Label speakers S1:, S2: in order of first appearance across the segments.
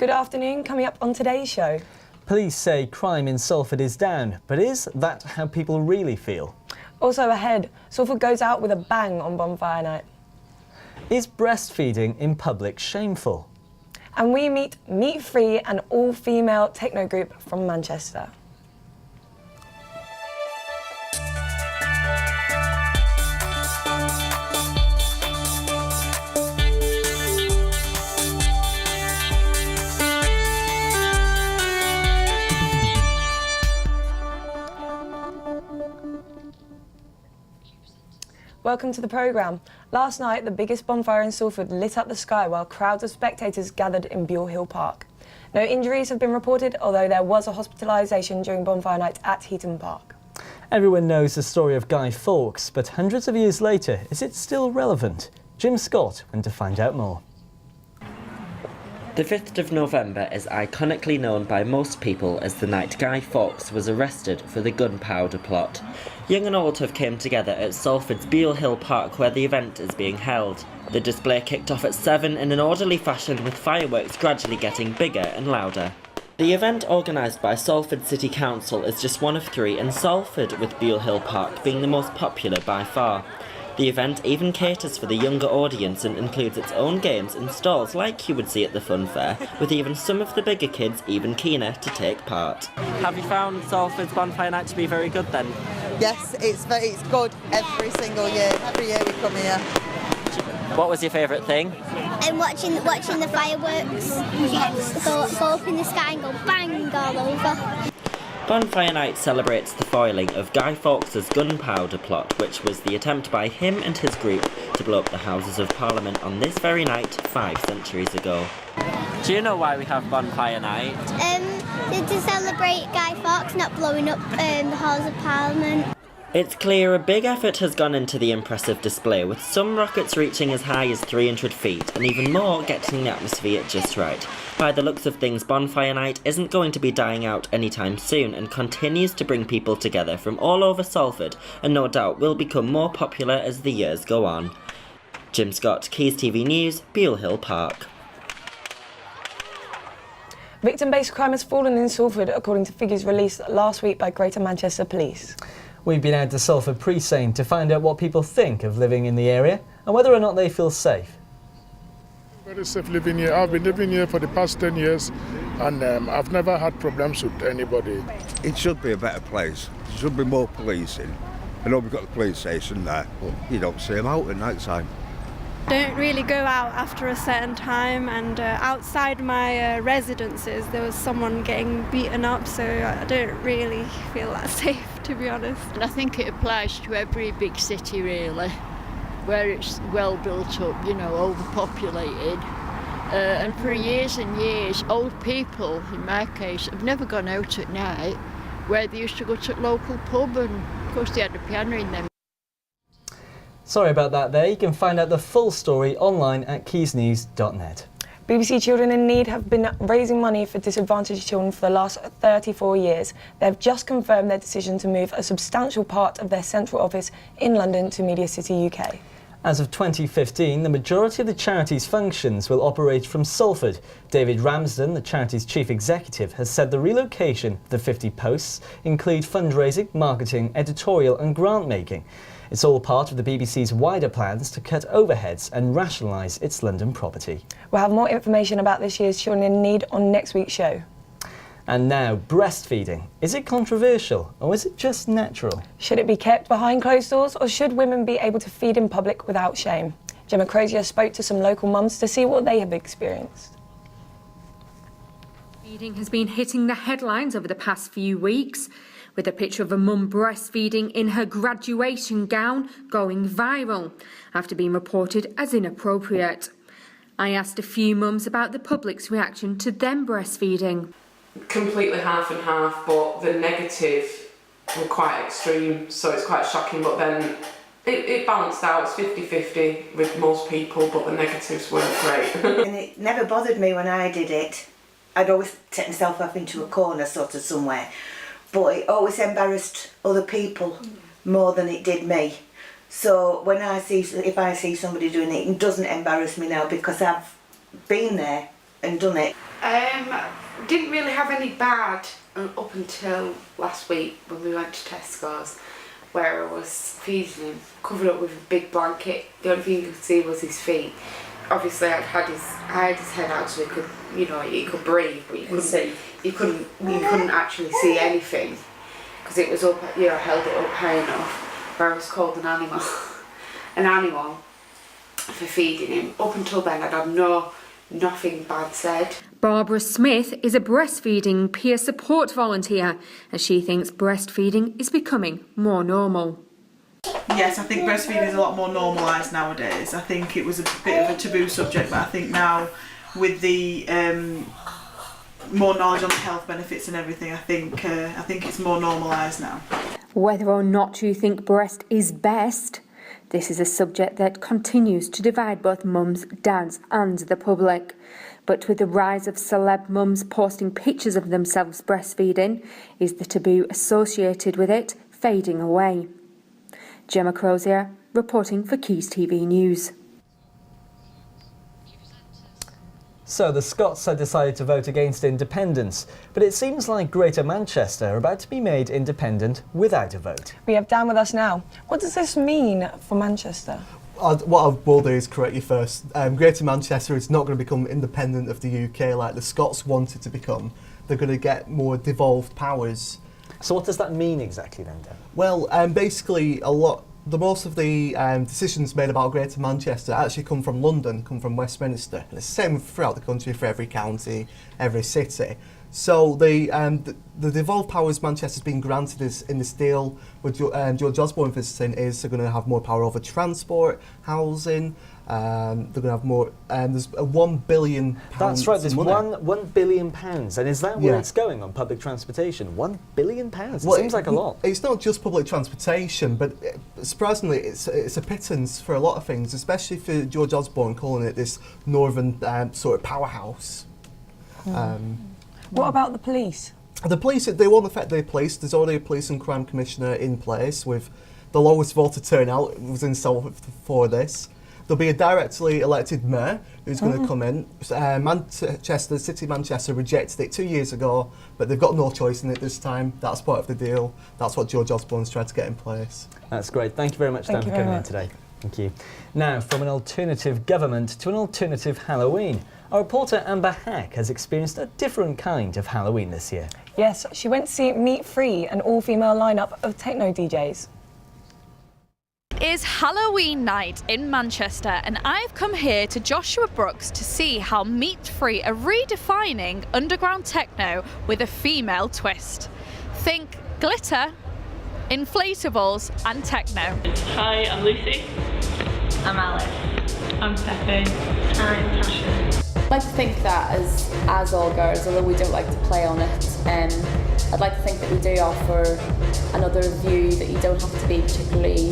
S1: Good afternoon, coming up on today's show.
S2: Police say crime in Salford is down, but is that how people really feel?
S1: Also ahead, Salford goes out with a bang on Bonfire Night.
S2: Is breastfeeding in public shameful?
S1: And we meet Meat Free, an all-female techno group from Manchester. Welcome to the programme. Last night, the biggest bonfire in Salford lit up the sky while crowds of spectators gathered in Buell Hill Park. No injuries have been reported, although there was a hospitalisation during Bonfire Night at Heaton Park.
S2: Everyone knows the story of Guy Fawkes, but hundreds of years later, is it still relevant? Jim Scott went to find out more.
S3: The 5th of November is iconically known by most people as the night Guy Fawkes was arrested for the gunpowder plot. Young and old have come together at Salford's Buell Hill Park where the event is being held. The display kicked off at 7 in an orderly fashion, with fireworks gradually getting bigger and louder. The event, organised by Salford City Council, is just one of 3 in Salford, with Buell Hill Park being the most popular by far. The event even caters for the younger audience and includes its own games and stalls like you would see at the fun fair, with even some of the bigger kids even keener to take part. Have you found Salford's Bonfire Night to be very good then?
S4: Yes, it's good every single year. Every year we come here.
S3: What was your favourite thing?
S5: And watching the fireworks go up in the sky and go bang all over.
S3: Bonfire Night celebrates the foiling of Guy Fawkes' gunpowder plot, which was the attempt by him and his group to blow up the Houses of Parliament on this very night 5 centuries ago. Do you know why we have Bonfire Night?
S5: To celebrate Guy Fawkes not blowing up the Halls of Parliament.
S3: It's clear a big effort has gone into the impressive display, with some rockets reaching as high as 300 feet and even more getting the atmosphere just right. By the looks of things, Bonfire Night isn't going to be dying out anytime soon and continues to bring people together from all over Salford, and no doubt will become more popular as the years go on. Jim Scott, Quays TV News, Buell Hill Park.
S1: Victim-based crime has fallen in Salford, according to figures released last week by Greater Manchester Police.
S2: We've been out to Salford Precinct to find out what people think of living in the area and whether or not they feel safe.
S6: Very safe living here. I've been living here for the past 10 years and I've never had problems with anybody.
S7: It should be a better place. There should be more policing. I know we've got the police station there, but you don't see them out at night time.
S8: Don't really go out after a certain time, and outside my residences there was someone getting beaten up, so I don't really feel that safe, to be honest.
S9: And I think it applies to every big city really, where it's well built up, you know, overpopulated. And for years and years, old people, in my case, have never gone out at night, where they used to go to a local pub, and of course they had a piano in them.
S2: Sorry about that there. You can find out the full story online at quaysnews.net.
S1: BBC Children in Need have been raising money for disadvantaged children for the last 34 years. They have just confirmed their decision to move a substantial part of their central office in London to Media City UK.
S2: As of 2015, the majority of the charity's functions will operate from Salford. David Ramsden, the charity's chief executive, has said the relocation of the 50 posts include fundraising, marketing, editorial and grant making. It's all part of the BBC's wider plans to cut overheads and rationalise its London property.
S1: We'll have more information about this year's Children in Need on next week's show.
S2: And now, breastfeeding. Is it controversial or is it just natural?
S1: Should it be kept behind closed doors, or should women be able to feed in public without shame? Gemma Crozier spoke to some local mums to see what they have experienced.
S10: Feeding has been hitting the headlines over the past few weeks, with a picture of a mum breastfeeding in her graduation gown going viral after being reported as inappropriate. I asked a few mums about the public's reaction to them breastfeeding.
S11: Completely half and half, but the negative were quite extreme, so it's quite shocking, but then it balanced out. It's 50-50 with most people, but the negatives weren't great.
S12: And it never bothered me when I did it. I'd always take myself up into a corner sort of somewhere, but it always embarrassed other people more than it did me. So if I see somebody doing it, it doesn't embarrass me now because I've been there and done it?
S13: Didn't really have any bad up until last week when we went to Tesco's, where I was feeding him, covered up with a big blanket. The only thing you could see was his feet. Obviously, I had his head out so he could, he could breathe, but you couldn't actually see anything because it was up. I held it up high enough where I was called an animal for feeding him. Up until then, I'd had nothing bad said.
S10: Barbara Smith is a breastfeeding peer support volunteer, and she thinks breastfeeding is becoming more normal.
S14: Yes, I think breastfeeding is a lot more normalised nowadays. I think it was a bit of a taboo subject, but I think now with the more knowledge on the health benefits and everything, I think it's more normalised now.
S10: Whether or not you think breast is best, this is a subject that continues to divide both mums, dads and the public. But with the rise of celeb mums posting pictures of themselves breastfeeding, is the taboo associated with it fading away? Gemma Crozier, reporting for Quays TV News.
S2: So the Scots have decided to vote against independence, but it seems like Greater Manchester are about to be made independent without a vote.
S1: We have Dan with us now. What does this mean for Manchester?
S15: What I will do is correct you first. Greater Manchester is not going to become independent of the UK like the Scots wanted to become. They're going to get more devolved powers.
S2: So what does that mean exactly then, Dan?
S15: Well, basically most of the decisions made about Greater Manchester actually come from London, come from Westminster. And it's the same throughout the country for every county, every city. So the devolved powers Manchester's been granted in this deal with George Osborne visiting is they're going to have more power over transport, housing. They're going to have more. There's a £1 billion.
S2: That's right. There's £1 billion, and is that where it's going on public transportation? £1 billion. It seems like a lot.
S15: It's not just public transportation, but surprisingly, it's a pittance for a lot of things, especially for George Osborne calling it this northern sort of powerhouse.
S1: What about the police?
S15: The police, they won't affect their police. There's already a police and crime commissioner in place with the lowest voter turnout was in Salford for this. There'll be a directly elected mayor who's going to come in. Manchester, City Manchester rejected it 2 years ago, but they've got no choice in it this time. That's part of the deal. That's what George Osborne's tried to get in place.
S2: That's great. Thank you very much, Dan, for coming in today. Thank you. Now, from an alternative government to an alternative Halloween. Our reporter Amber Hack has experienced a different kind of Halloween this year.
S1: Yes, she went to see Meat Free, an all-female lineup of techno DJs.
S16: It is Halloween night in Manchester, and I've come here to Joshua Brookes to see how Meat Free are redefining underground techno with a female twist. Think glitter, inflatables and techno.
S17: Hi, I'm Lucy.
S18: I'm Alice.
S17: I'm Pepe.
S18: I'm Tasha.
S19: I like to think that as all girls, although we don't like to play on it, I'd like to think that we do offer another view that you don't have to be particularly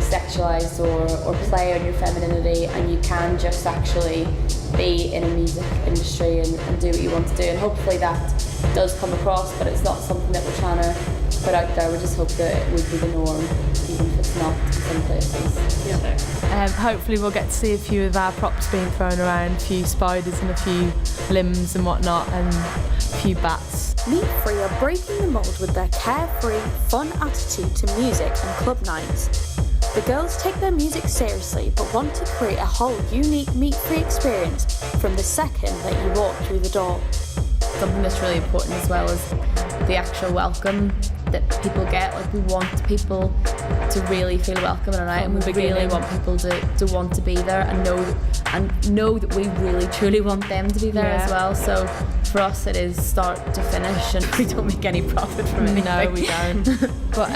S19: sexualised or play on your femininity, and you can just actually be in a music industry and do what you want to do. And hopefully that does come across, but it's not something that we're trying to put out there. We just hope that it would be the norm, even if it's not in some places.
S17: Yeah. Hopefully we'll get to see a few of our props being thrown around, a few spiders and a few limbs and whatnot, and a few bats.
S20: Meat Free are breaking the mould with their carefree, fun attitude to music and club nights. The girls take their music seriously but want to create a whole unique Meat Free experience from the second that you walk through the door.
S19: Something that's really important as well is the actual welcome that people get. Like, we want people to really feel welcome in a night, and we really want people to want to be there and know that we really truly want them to be there as well. So for us it is start to finish, and we don't make any profit from it.
S17: No, we don't. But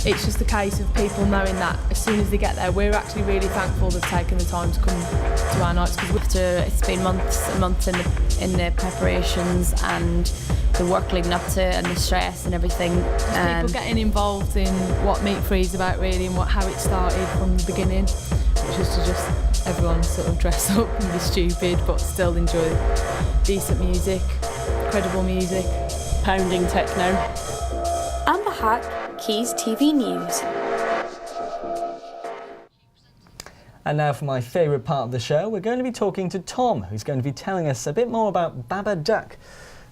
S17: it's just a case of people knowing that as soon as they get there, we're actually really thankful they've taken the time to come to our nights, because it's been months and months in the preparations and the work leading up to it and the stress and everything. People getting involved in what Meat Free is about really, and how it started from the beginning, which was to just everyone sort of dress up and be stupid but still enjoy decent music, credible music, pounding techno.
S20: Amber Hack, Quays TV News.
S2: And now for my favourite part of the show, we're going to be talking to Tom, who's going to be telling us a bit more about Babudook.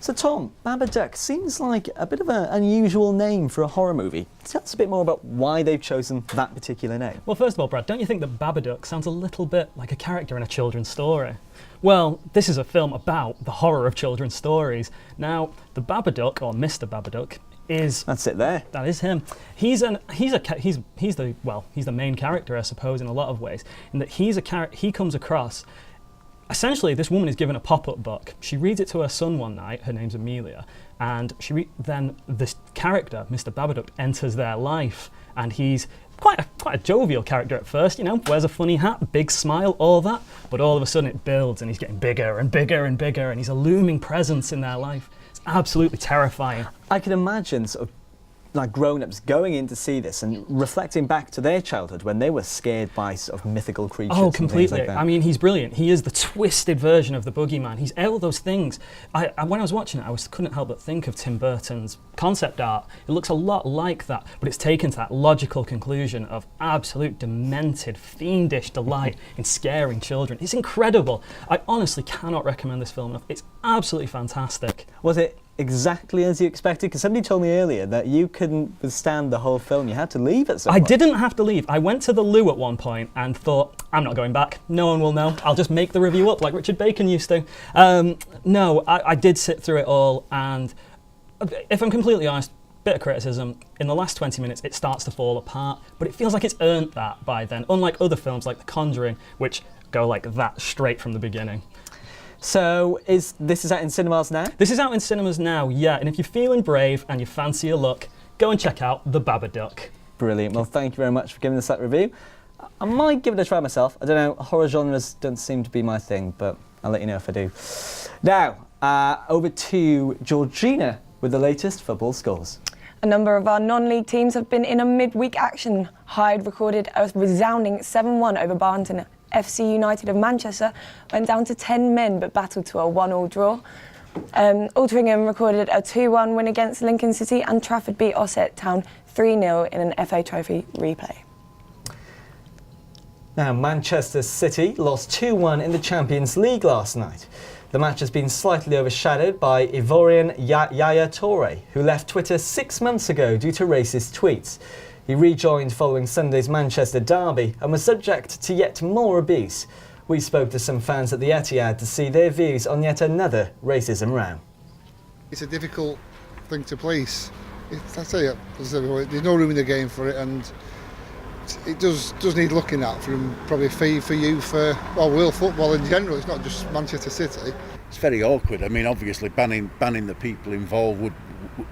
S2: So Tom, Babudook seems like a bit of an unusual name for a horror movie. Tell us a bit more about why they've chosen that particular name.
S21: Well, first of all, Brad, don't you think that Babudook sounds a little bit like a character in a children's story? Well, this is a film about the horror of children's stories. Now, the Babudook, or Mr. Babudook,
S2: that's it there.
S21: That is him. He's the main character, I suppose, in a lot of ways. In that he comes across. Essentially, this woman is given a pop-up book. She reads it to her son one night. Her name's Amelia, and then this character, Mr. Babudook, enters their life, and he's quite a jovial character at first. You know, wears a funny hat, big smile, all that. But all of a sudden, it builds, and he's getting bigger and bigger and bigger, and he's a looming presence in their life. It's absolutely terrifying.
S2: I can imagine sort of like grown-ups going in to see this and reflecting back to their childhood when they were scared by sort of mythical creatures.
S21: Oh, completely.
S2: And things like that.
S21: I mean, he's brilliant. He is the twisted version of the boogeyman. He's all those things. When I was watching it, couldn't help but think of Tim Burton's concept art. It looks a lot like that, but it's taken to that logical conclusion of absolute demented, fiendish delight in scaring children. It's incredible. I honestly cannot recommend this film enough. It's absolutely fantastic.
S2: Was it exactly as you expected? Because somebody told me earlier that you couldn't withstand the whole film. You had to leave at some point.
S21: I didn't have to leave. I went to the loo at one point and thought, I'm not going back. No one will know. I'll just make the review up like Richard Bacon used to. No, I did sit through it all, and if I'm completely honest, bit of criticism, in the last 20 minutes it starts to fall apart, but it feels like it's earned that by then, unlike other films like The Conjuring, which go like that straight from the beginning.
S2: So this is out in cinemas now?
S21: This is out in cinemas now, yeah. And if you're feeling brave and you fancy a look, go and check out The Babudook.
S2: Brilliant. Well, thank you very much for giving us that review. I might give it a try myself. I don't know, horror genres don't seem to be my thing, but I'll let you know if I do. Now, over to Georgina with the latest football scores.
S1: A number of our non-league teams have been in a midweek action. Hyde recorded a resounding 7-1 over Barnton. FC United of Manchester went down to 10 men but battled to a 1-1 draw. Altrincham recorded a 2-1 win against Lincoln City, and Trafford beat Ossett Town 3-0 in an FA Trophy replay.
S2: Now, Manchester City lost 2-1 in the Champions League last night. The match has been slightly overshadowed by Ivorian Yaya Toure, who left Twitter 6 months ago due to racist tweets. He rejoined following Sunday's Manchester derby and was subject to yet more abuse. We spoke to some fans at the Etihad to see their views on yet another racism row.
S22: It's a difficult thing to police. There's no room in the game for it, and it does need looking at from probably for world football in general. It's not just Manchester City.
S23: It's very awkward. I mean, obviously banning the people involved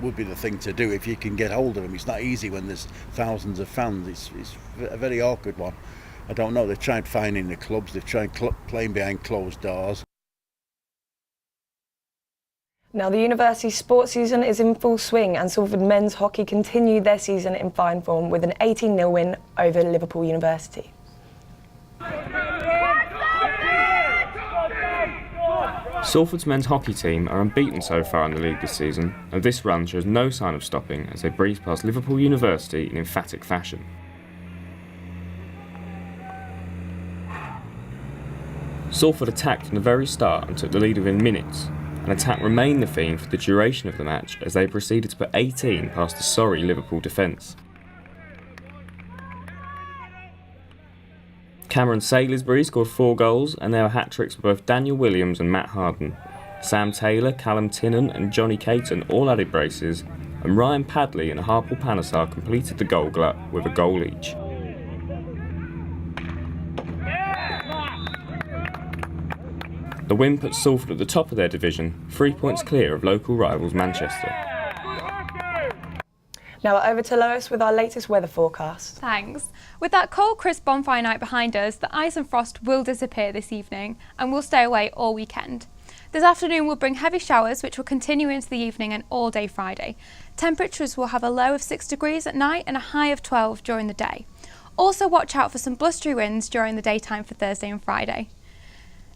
S23: would be the thing to do if you can get hold of them. It's not easy when there's thousands of fans. It's a very awkward one. I don't know. They've tried fining the clubs. They've tried playing behind closed doors.
S1: Now, the university sports season is in full swing, and Salford men's hockey continued their season in fine form with an 18-0 win over Liverpool University.
S24: Salford's men's hockey team are unbeaten so far in the league this season, and this run shows no sign of stopping as they breeze past Liverpool University in emphatic fashion. Salford attacked from the very start and took the lead within minutes. An attack remained the theme for the duration of the match as they proceeded to put 18 past the sorry Liverpool defence. Cameron Salisbury scored 4 goals, and there were hat-tricks for both Daniel Williams and Matt Harden. Sam Taylor, Callum Tinnan and Johnny Caton all added braces, and Ryan Padley and Harpal Panesar completed the goal glut with a goal each. The win put Salford at the top of their division, 3 points clear of local rivals Manchester.
S1: Now over to Lois with our latest weather forecast.
S25: Thanks. With that cold, crisp bonfire night behind us, the ice and frost will disappear this evening and will stay away all weekend. This afternoon will bring heavy showers which will continue into the evening and all day Friday. Temperatures will have a low of 6 degrees at night and a high of 12 during the day. Also watch out for some blustery winds during the daytime for Thursday and Friday.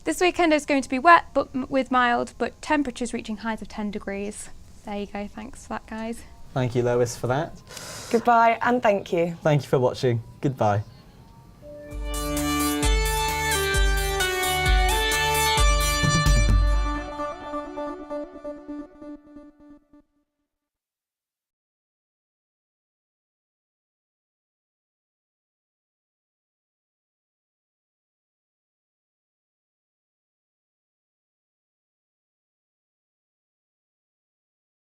S25: This weekend is going to be wet but with mild, but temperatures reaching highs of 10 degrees. There you go, thanks for that, guys.
S2: Thank you, Lois, for that.
S1: Goodbye and thank you.
S2: Thank you for watching. Goodbye.